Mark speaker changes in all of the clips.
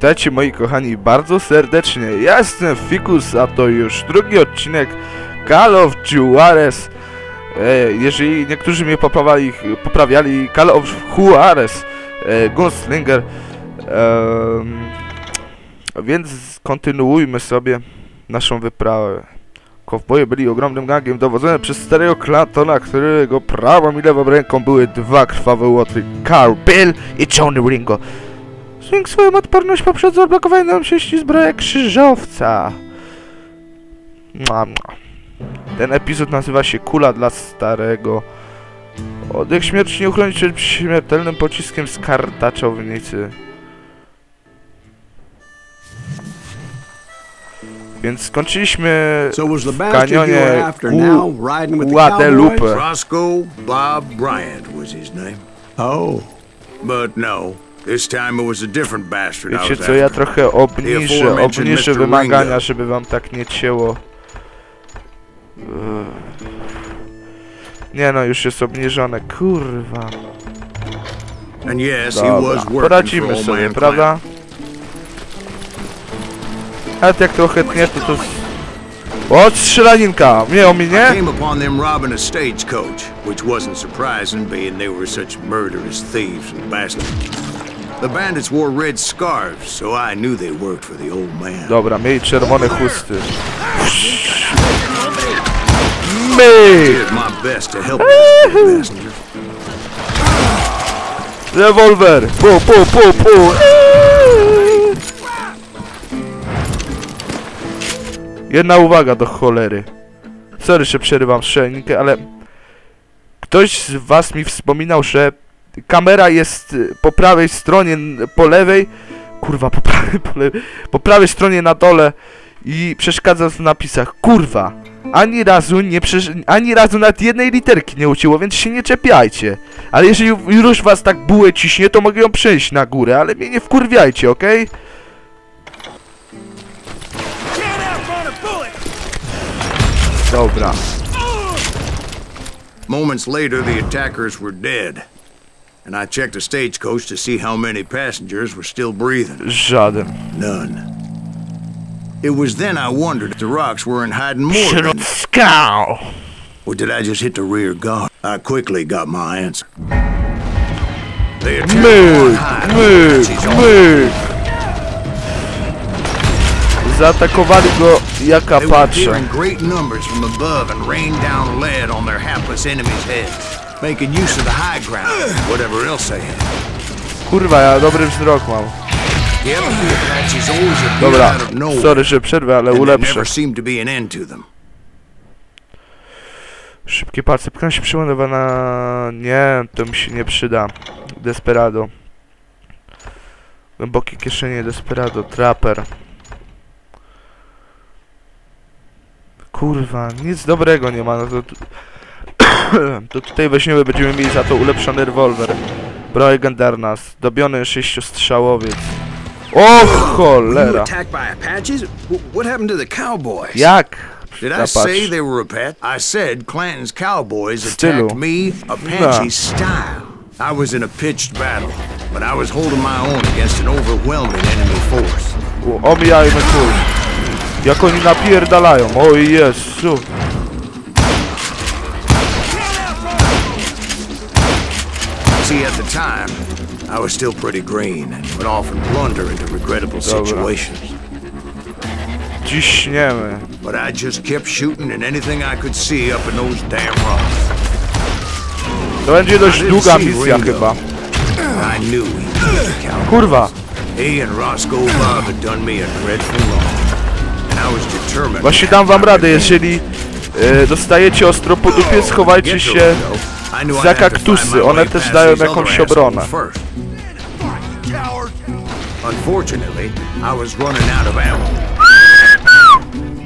Speaker 1: Witajcie moi kochani bardzo serdecznie. Ja jestem Fikus, a to już drugi odcinek Call of Juarez. Jeżeli niektórzy mnie poprawiali Call of Juarez, Gunslinger. Więc kontynuujmy sobie naszą wyprawę. Kowboje byli ogromnym gangiem dowodzonym przez starego Clantona, którego prawą i lewą ręką były dwa krwawe łotry, Carl Bill i Johnny Ringo. Zwiększ swoją odporność poprzez zablokowanie nam sieci zbroja krzyżowca. Ten epizod nazywa się Kula dla starego. Oddech śmierci nie uchronić przed śmiertelnym pociskiem z kartaczownicy. Więc skończyliśmy w kanionie Guadalupe.
Speaker 2: Roscoe Bob Bryant was his name. Oh. But no, this time it was a different bastard.
Speaker 1: Wiecie co, ja trochę obniżę wymagania, żeby wam tak nie cięło. Nie no, już jest obniżone, kurwa. Dobra, poradzimy sobie, prawda? Ale jak trochę tnie, to... O, strzelaninka! Nie o mnie?
Speaker 2: Came upon them robbing a stagecoach, which wasn't surprising, being they were such murderous thieves and bastards. The bandits wore red scarves, so I knew they worked for the old man.
Speaker 1: Dobra, mieli czerwone chusty. Rewolwer! Pu, pu, pu, pu! Jedna uwaga do cholery. Sorry, że przerywam strzelnikę, ale... Ktoś z was mi wspominał, że kamera jest po prawej stronie, po lewej... Kurwa, po prawej stronie na dole i przeszkadza w napisach. Kurwa! Ani razu nawet jednej literki nie ucięło, więc się nie czepiajcie. Ale jeżeli już was tak bułę ciśnie, to mogę ją przejść na górę, ale mnie nie wkurwiajcie, okej? Dobra.
Speaker 2: Moments later, the attackers were dead, and I checked the stagecoach to see how many passengers were still breathing.
Speaker 1: Żaden.
Speaker 2: None. It was then I wondered if the rocks weren't hiding more than... Or did I just hit the rear guard? I quickly got my answer. They attacked
Speaker 1: Zaatakowali go jak Apache.
Speaker 2: Great numbers from above and rained down lead on their hapless enemies' heads, making use of the high ground, whatever else they had.
Speaker 1: Kurwa, ja dobry wzrok mam. Dobra, sorry, że przerwę, ale ulepszę. Szybkie palce, pcham się przyładowana... Nie, to mi się nie przyda. Desperado. Głębokie kieszenie, desperado, trapper. Kurwa, nic dobrego nie ma, no to tutaj weźmiemy, będziemy mieli za to ulepszony rewolwer. Broń legendarna, zdobiony 6-strzałowiec. O cholera! Jak?
Speaker 2: Did I say they were I said Clanton's cowboys attacked me Apache style. I was in a pitched battle, but I was holding my own against an overwhelming enemy force.
Speaker 1: Omijajmy kul. Jak oni napierdalają, o Jezu.
Speaker 2: See, at the time, I was still pretty green and would often blunder into regrettable situations.
Speaker 1: Ciśniemy.
Speaker 2: But I just kept shooting at anything I could see up in those damn rocks.
Speaker 1: To będzie dość długa misja chyba. Kurwa.
Speaker 2: He and Roscoe Bob had done me a dreadful wrong.
Speaker 1: Właśnie dam wam radę, jeżeli dostajecie ostro po dupie, schowajcie się za kaktusy, one też dają jakąś obronę.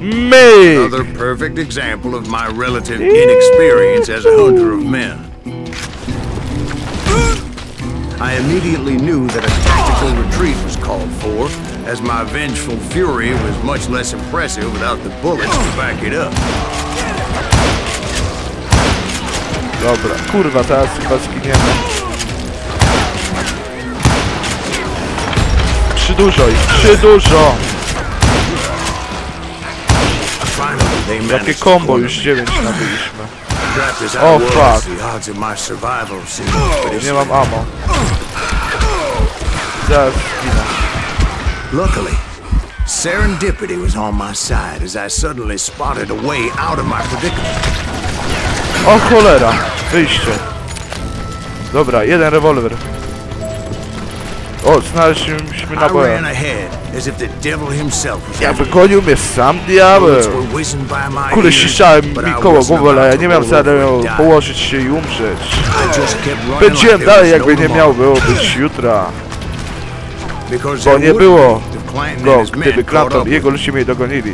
Speaker 2: Another perfect example of my relative inexperience as a hunter of men. I immediately knew that a tactical retreat was called for, as my vengeful fury was much less impressive without the bullets to back it up.
Speaker 1: Dobra, kurwa, teraz chyba zginiemy. dużo ich, przy dużo! Jakie combo, już 9 nabyliśmy. O fuck. Nie mam ammo. Zaraz zginę.
Speaker 2: Luckily, serendipity was on my side as I suddenly spotted a way out of my predicament.
Speaker 1: O cholera, wyjście. Dobra, jeden rewolwer. O, znaleźliśmy naboje. Jakby gonił mnie sam diabeł. Kule ściszałem mi koło głowy, ale ja nie miałem zamiaru położyć się i umrzeć. Pędziłem dalej, jakby nie miało było być jutra. Bo nie było go, gdyby Clanton i jego ludzie mnie dogonili.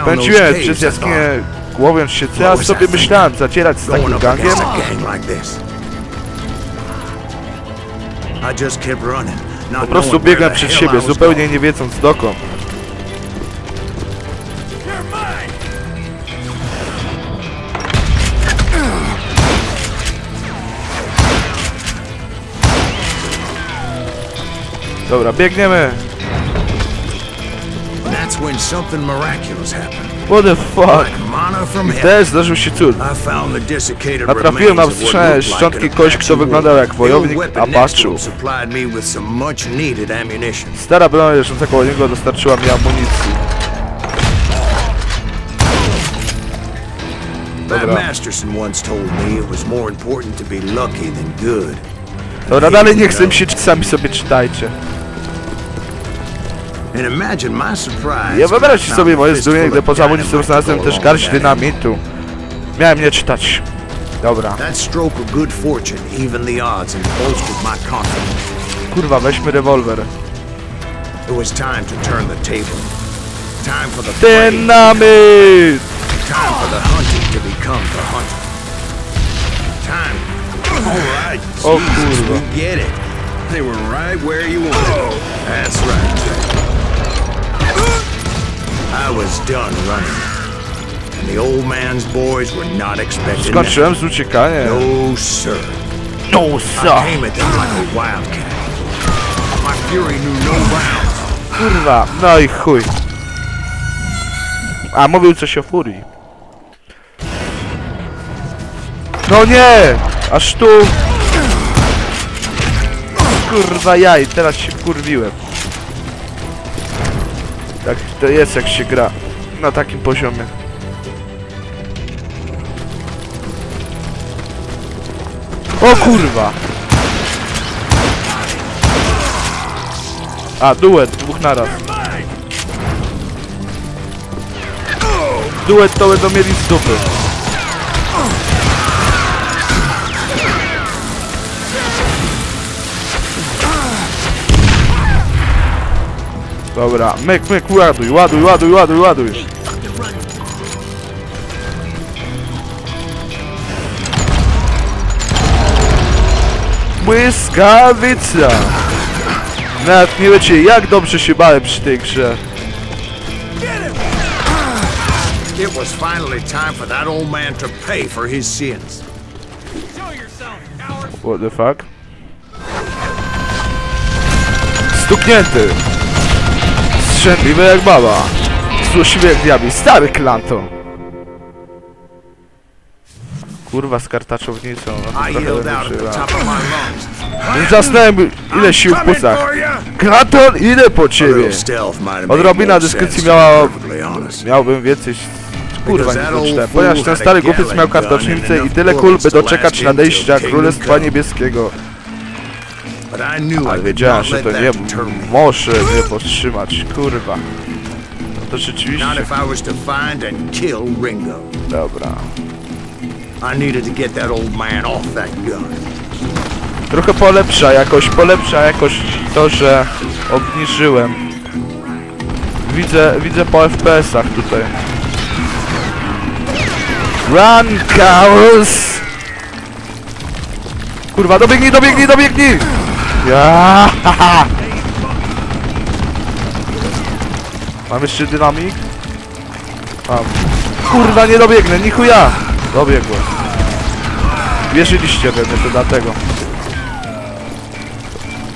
Speaker 1: Pędziłem przez jaskinię, głowiąc się, co ja sobie myślałem, zacierać z takim gangiem? Po prostu biegłem przed siebie, zupełnie nie wiedząc dokąd. Dobra, biegniemy! What the fuck? I też zdarzył się cud. Natrafiłem na wstrzymane szczątki kogoś, kto wyglądał jak wojownik, a patrzył. Stara broń leżąca koło niego dostarczyła mi amunicji. Dobra. Dobra, dalej nie chcę mi się, sami sobie czytajcie. Ja wyobraźcie sobie moje zdumienie, gdy poza amunicją znalazłem też garść dynamitu. Miałem nie czytać. Dobra. Kurwa, weźmy rewolwer. Dynamit! O kurwa. Skończyłem z uciekaniem.
Speaker 2: No sir.
Speaker 1: No sir. Kurwa, no i chuj. A, mówił coś o furii. No nie! Aż tu... Kurwa jaj, teraz się kurwiłem. Tak to jest, jak się gra na takim poziomie. O kurwa! A, duet, dwóch naraz. Duet to będą mieli z dupy. Dobra, myk, ładuj, ładuj, ładuj, ładuj, ładuj. Błyskawica! Nawet nie wiecie, jak dobrze się bałem przy tej grze.
Speaker 2: It was finally time for that old man to pay for his sins.
Speaker 1: What the fuck? Stuknięty! Strzępliwy jak baba! Złośliwy jak diabli, stary Clanton! Kurwa z kartaczownicą, no to trochę wyżywa. Zasnąłem ile sił w płucach. Clanton, idę po ciebie! Odrobina dyskrecji miałbym więcej... Kurwa, nie doczytałem. Ponieważ ten stary głupiec miał kartocznicę i tyle kul, by doczekać nadejścia Królestwa Niebieskiego. Ale wiedziałem, że to nie może mnie powstrzymać, kurwa. No to rzeczywiście... Dobra. Trochę polepsza jakoś to, że obniżyłem. Widzę po FPS-ach tutaj. Run, cows! Kurwa, dobiegnij, dobiegnij, dobiegnij! Ja! Mam jeszcze dynamik? Mam. Kurwa, nie dobiegnę, ni chuja! Dobiegłem. Wierzyliście we mnie, to dlatego.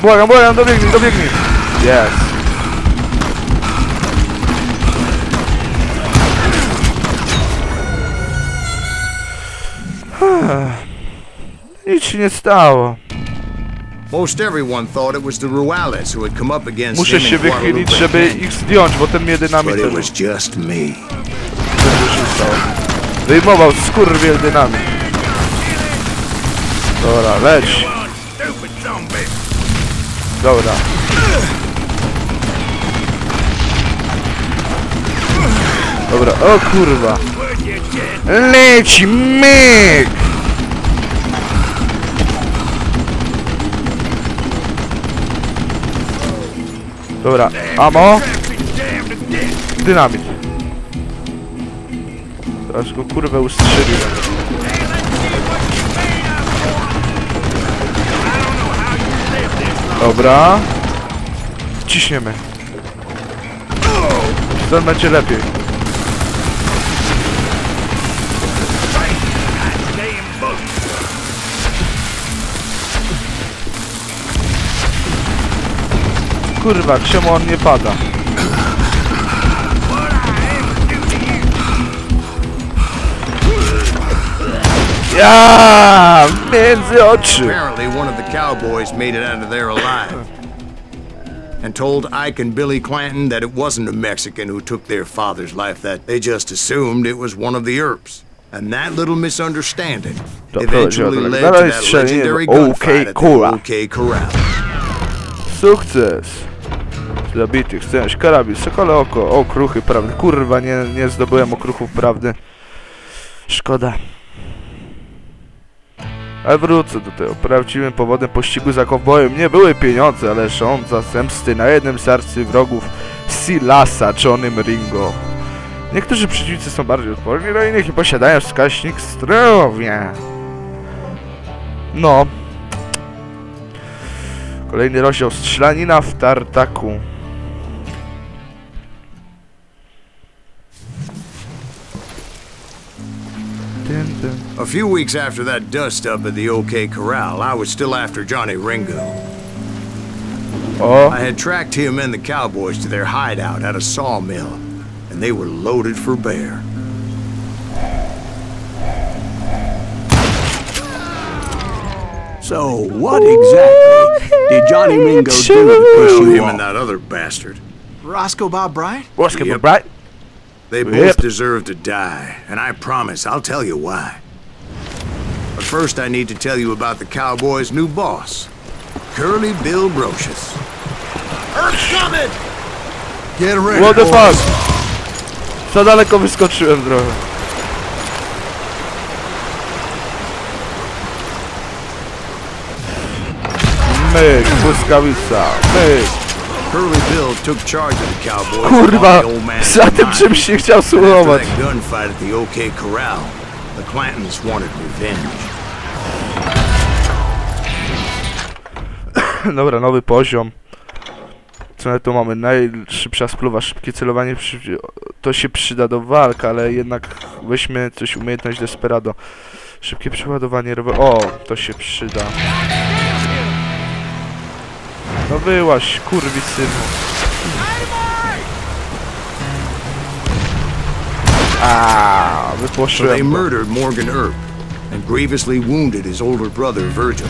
Speaker 1: Błagam, błagam, dobiegnij, dobiegnij! Jest. Nic się nie stało.
Speaker 2: Most everyone thought it was the Ruales who had come up against
Speaker 1: Muszę się wychylić, żeby ich zdjąć, bo ten mnie dynamit
Speaker 2: but it was just me.
Speaker 1: wyjmował skurwiel dynamit. Dobra, leć. Dobra. Dobra, o kurwa. Leci myk! Dobra, amo. Dynamit. Teraz go kurwę ustrzeliłem. Dobra. Ciśniemy. Ten będzie lepiej. Kurwa, czemu on nie pada? Ja między oczy.
Speaker 2: Apparently one of the cowboys made it out of there alive. And told Ike and Billy Clanton that it wasn't a Mexican who took their father's life, that they just assumed it was one of the Earps. And that little misunderstanding eventually led to that legendary gunfight at the OK Corral.
Speaker 1: Sukces. Zabitych, chcesz karabin, sokole oko, okruchy prawdy. Kurwa, nie zdobyłem okruchów prawdy. Szkoda. Ale wrócę do tego. Prawdziwym powodem pościgu za kowbojem nie były pieniądze, ale żądza zemsty na jednym z arcywrogów Silasa, Johnnym Ringo. Niektórzy przeciwnicy są bardziej odporni do innych i posiadają wskaźnik zdrowia. No. Kolejny rozdział, strzelanina w tartaku.
Speaker 2: A few weeks after that dust-up at the OK Corral, I was still after Johnny Ringo.
Speaker 1: Oh.
Speaker 2: I had tracked him and the cowboys to their hideout at a sawmill, and they were loaded for bear.
Speaker 3: So, what exactly did Johnny Ringo do to push you
Speaker 2: Him
Speaker 3: off?
Speaker 2: and that other bastard.
Speaker 3: Roscoe Bob Bryant?
Speaker 1: Roscoe
Speaker 2: Yep.
Speaker 1: Bob Bryant?
Speaker 2: They both deserve to die, and I promise I'll tell you why. But first I need to tell you about the cowboys' new boss, Curly Bill Brocious. Earth's coming! Get ready.
Speaker 1: What the fuck? Za daleko wyskoczyłem trochę. Myk, błyskawica, myk.
Speaker 2: Curly Bill took charge of the cowboys.
Speaker 1: Kurwa, za tym czymś się chciał
Speaker 2: After
Speaker 1: sumować.
Speaker 2: that gunfight at the OK Corral, the Clantons wanted revenge.
Speaker 1: Dobra, nowy poziom. Co my tu mamy? Najszybsza spluwa, szybkie celowanie. To się przyda do walk, ale jednak weźmy coś, umiejętność Desperado. Szybkie przeładowanie rower. O, to się przyda. No byłaś, kurwisynu.
Speaker 2: So they
Speaker 1: wypłoszyłem go.
Speaker 2: murdered Morgan Earp and grievously wounded his older brother Virgil.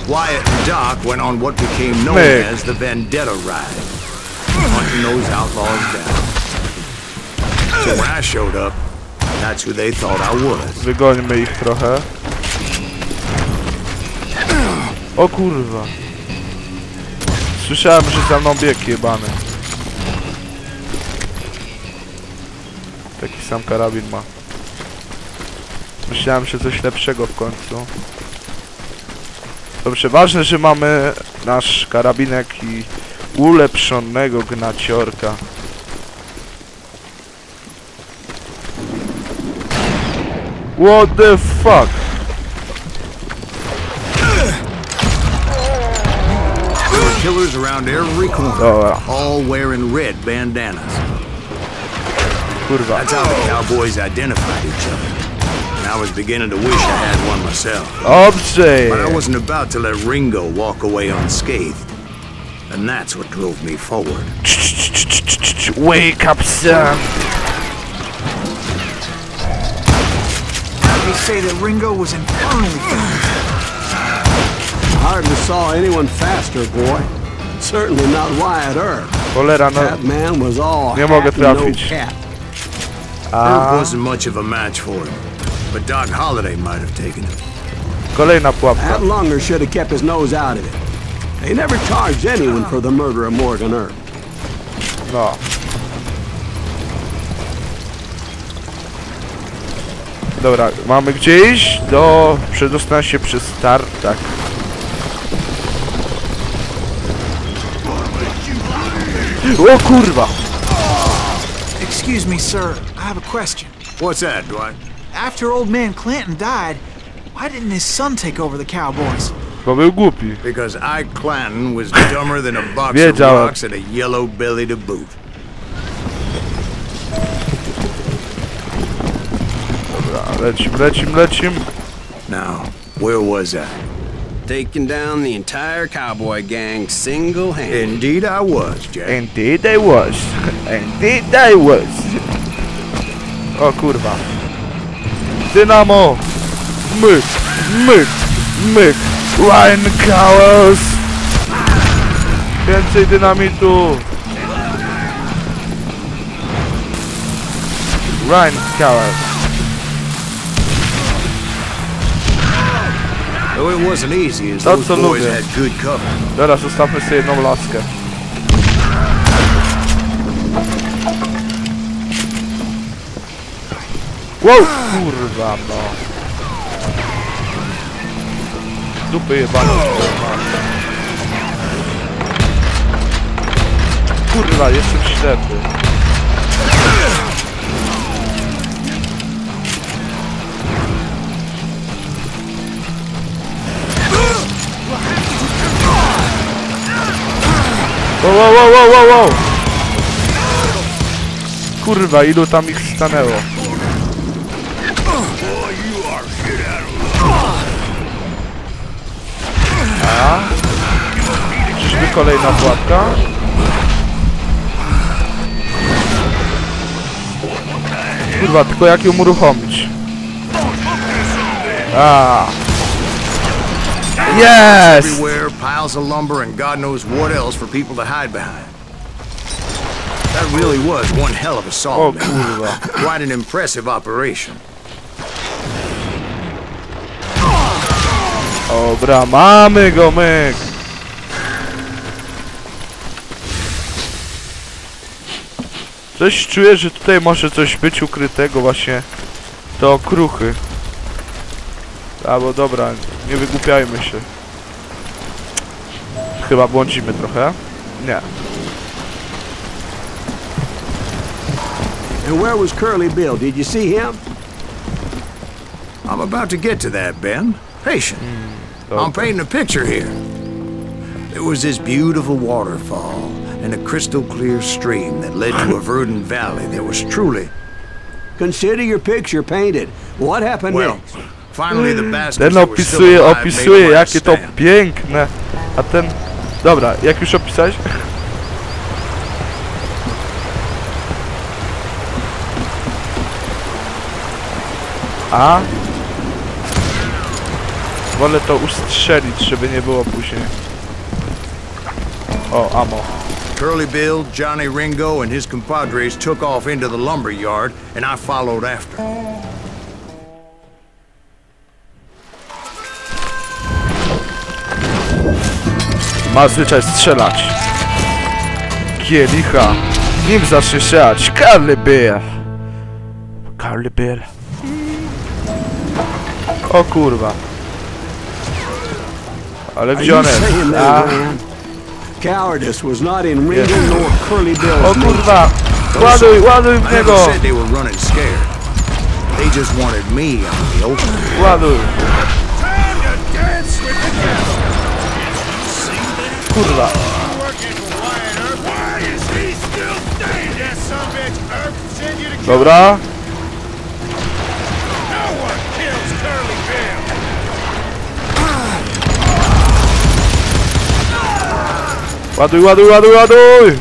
Speaker 2: Wyatt and Doc went on what became known as the Vendetta Ride, hunting those outlaws down. So when I showed up, that's who they thought I was.
Speaker 1: Wygońmy ich trochę. O kurwa. Słyszałem, że za mną bieg jebany. Taki sam karabin ma. Myślałem, że coś lepszego w końcu. Dobrze, ważne, że mamy nasz karabinek i ulepszonego gnaciorka. What the fuck?
Speaker 2: There were killers around every corner, all wearing red bandanas.
Speaker 1: Kurwa.
Speaker 2: That's how the cowboys identified each other. I was beginning to wish I had one myself.
Speaker 1: Dobrze.
Speaker 2: But I wasn't about to let Ringo walk away unscathed. And that's what drove me forward.
Speaker 1: Wake up, son.
Speaker 4: They say that Ringo was infernally fast.
Speaker 3: I hardly saw anyone faster, boy. Certainly not Wyatt Earp.
Speaker 1: Cholera, no.
Speaker 3: That man was all
Speaker 1: Nie mogę
Speaker 3: hat and no
Speaker 1: trafić.
Speaker 3: cap.
Speaker 2: Earp wasn't much of a match for him. But Doc Holliday might have taken him.
Speaker 1: Kolejna pułapka.
Speaker 3: That Lunger should have kept his nose out of it. They never charged anyone for the murder of Morgan Earp.
Speaker 1: No. Dobra, mamy gdzie iść? Przedostania się przez tartak. O kurwa!
Speaker 4: Excuse me, sir. I have a question.
Speaker 2: What's that, Dwight?
Speaker 4: After old man Clanton died, why didn't his son take over the Cowboys?
Speaker 1: Bo był głupi.
Speaker 2: Because Ike Clanton was dumber than a box of
Speaker 1: Wiedziałem.
Speaker 2: rocks and a yellow belly to boot.
Speaker 1: Dobra, lecim.
Speaker 2: Now, where was I?
Speaker 3: Taking down the entire cowboy gang single-handed.
Speaker 2: Indeed I was, Jack.
Speaker 1: Indeed I was. Indeed I was. O kurwa. Dynamo. Myk. Ryan Cowers. Więcej dynamitu. Ryan Cowers.
Speaker 2: Though it wasn't easy, as those boys had good cover.
Speaker 1: Teraz zostawmy sobie jedną laskę. Wow, kurwa no. Dupy jebane. Kurwa, jestem ślepy. Wow. Kurwa, ilu tam ich stanęło. A? Czyżby kolejna pułapka? Kurwa, tylko jak ją uruchomić? A. Yes!
Speaker 2: Everywhere, piles of lumber and God knows what else for people to hide behind. That really was one hell of a
Speaker 1: O
Speaker 2: sawmill.
Speaker 1: kurwa.
Speaker 2: Quite an impressive operation.
Speaker 1: Dobra, mamy go, myk. Coś czuję, że tutaj może coś być ukrytego właśnie. Te okruchy. Albo dobra, nie wygłupiajmy się. Chyba błądzimy trochę. Nie.
Speaker 3: And where was Curly Bill? Did you see him?
Speaker 2: I'm about to get to that, Ben. Patient. I'm painting a picture here. There was this beautiful waterfall and a crystal clear stream that led to a verdant valley. There was truly...
Speaker 3: Consider your picture painted. What happened
Speaker 2: Well,
Speaker 3: next?
Speaker 2: finally the bastards
Speaker 1: Ten
Speaker 2: that were still alive made
Speaker 1: opisuje,
Speaker 2: a
Speaker 1: jakie to
Speaker 2: stand.
Speaker 1: piękne. A ten... Dobra, jak już opisałeś? A? Wolę to ustrzelić, żeby nie było później. O, ammo.
Speaker 2: Curly Bill, Johnny Ringo, and his compadres took off into the lumber yard, and I followed after.
Speaker 1: Ma zwyczaj strzelać. Kielicha. Nim zacznie strzelać. Curly Bill. Curly Bill. O kurwa. Ale
Speaker 3: Are
Speaker 1: gdzie
Speaker 3: you
Speaker 1: on jest?
Speaker 3: saying
Speaker 1: A,
Speaker 3: that, man? Cowardice was not in Ringo nor Curly Bill's
Speaker 1: o
Speaker 3: nature.
Speaker 1: kurwa. Ładuj w
Speaker 2: I never
Speaker 1: niego.
Speaker 2: said they were running scared. They just wanted me out in the open.
Speaker 1: Ładuj. Kurwa. Dobra. Ładuj, ładuj, ładuj, ładuj!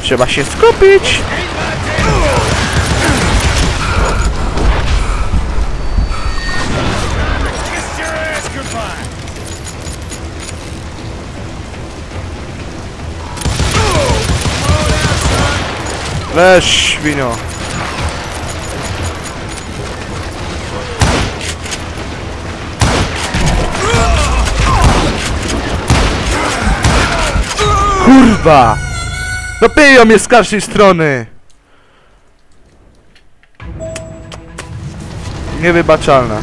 Speaker 1: Trzeba się skupić! Weź, świnio! Kurwa! No piją mnie z każdej strony! Niewybaczalne.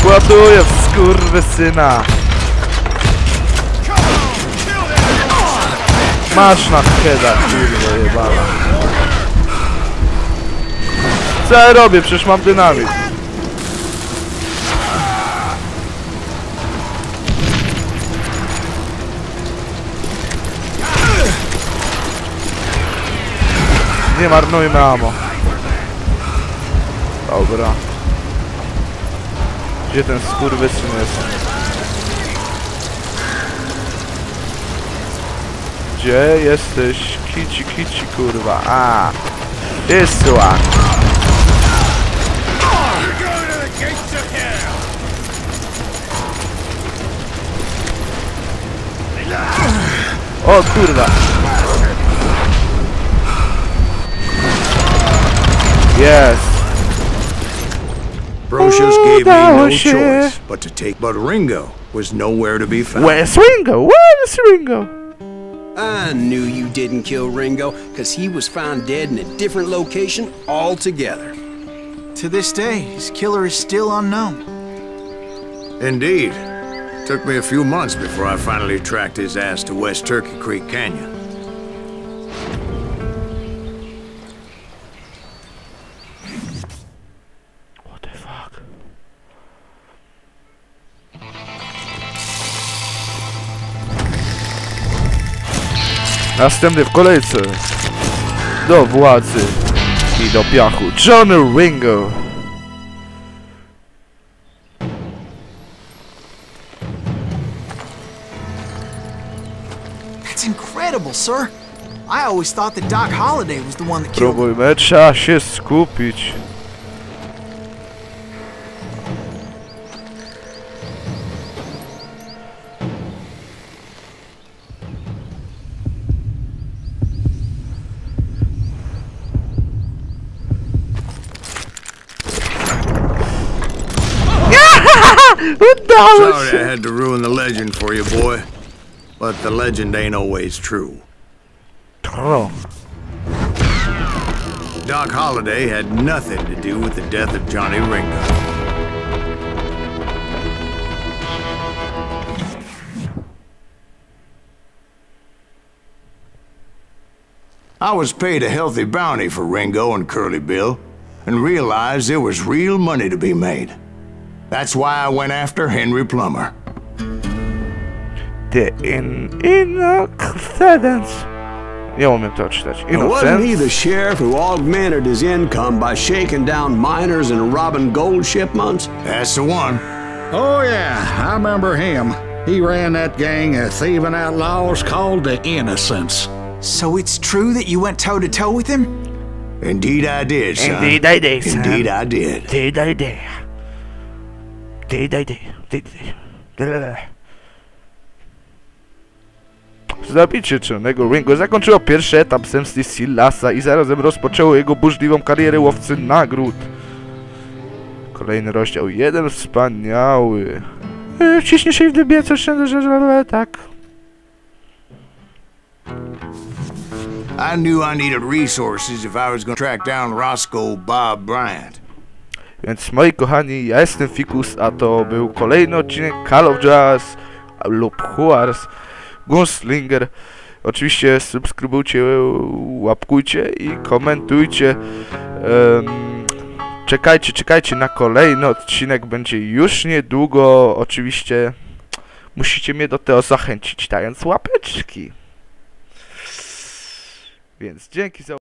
Speaker 1: Ładuję w skurwysyna! Masz na heada, kurwa jebana. Co ja robię? Przecież mam dynamit. Nie marnujmy ammo. Dobra. Gdzie ten skurwysyn jest? Gdzie jesteś? Kici, kici, kurwa. A, this one. O kurwa. Yes.
Speaker 2: Brocious gave me no choice but to take, but Ringo was nowhere to be found.
Speaker 1: Where's Ringo? Where's Ringo?
Speaker 3: I knew you didn't kill Ringo, because he was found dead in a different location altogether.
Speaker 4: To this day, his killer is still unknown.
Speaker 2: Indeed. Took me a few months before I finally tracked his ass to West Turkey Creek Canyon.
Speaker 1: What the fuck? Następny w kolejce do władzy i do piachu Johnny Ringo.
Speaker 4: That's incredible, sir. I always thought that Doc Holliday was the one that killed him.
Speaker 1: Próbujmy, trzeba się skupić.
Speaker 2: Sorry I had to ruin the legend for you, boy. But the legend ain't always true. Doc Holliday had nothing to do with the death of Johnny Ringo. I was paid a healthy bounty for Ringo and Curly Bill, and realized there was real money to be made. That's why I went after Henry Plummer.
Speaker 1: The innocence. Nie umiem to czytać.
Speaker 3: Wasn't he the sheriff who augmented his income by shaking down miners and robbing gold shipments?
Speaker 2: That's the one.
Speaker 5: Oh yeah, I remember him. He ran that gang of thieving outlaws called the Innocents.
Speaker 4: So it's true that you went toe-to-toe with him?
Speaker 2: Indeed I did, son.
Speaker 1: Indeed I did, son.
Speaker 2: Indeed I did.
Speaker 1: Indeed I did. Indeed I did. Zabicie Johnny'ego Ringo zakończyło pierwszy etap zemsty Silasa i zarazem rozpoczęło jego burzliwą karierę łowcy nagród. Kolejny rozdział, jeden wspaniały. Wciśnij się i wybie coś, że tak.
Speaker 2: I knew I needed resources if I was going to track down Roscoe Bob Bryant.
Speaker 1: Więc moi kochani, ja jestem Fikus, a to był kolejny odcinek Call of Juarez lub Juarez, Gunslinger. Oczywiście subskrybujcie, łapkujcie i komentujcie. Czekajcie na kolejny odcinek, będzie już niedługo. Oczywiście musicie mnie do tego zachęcić, dając łapeczki. Więc dzięki za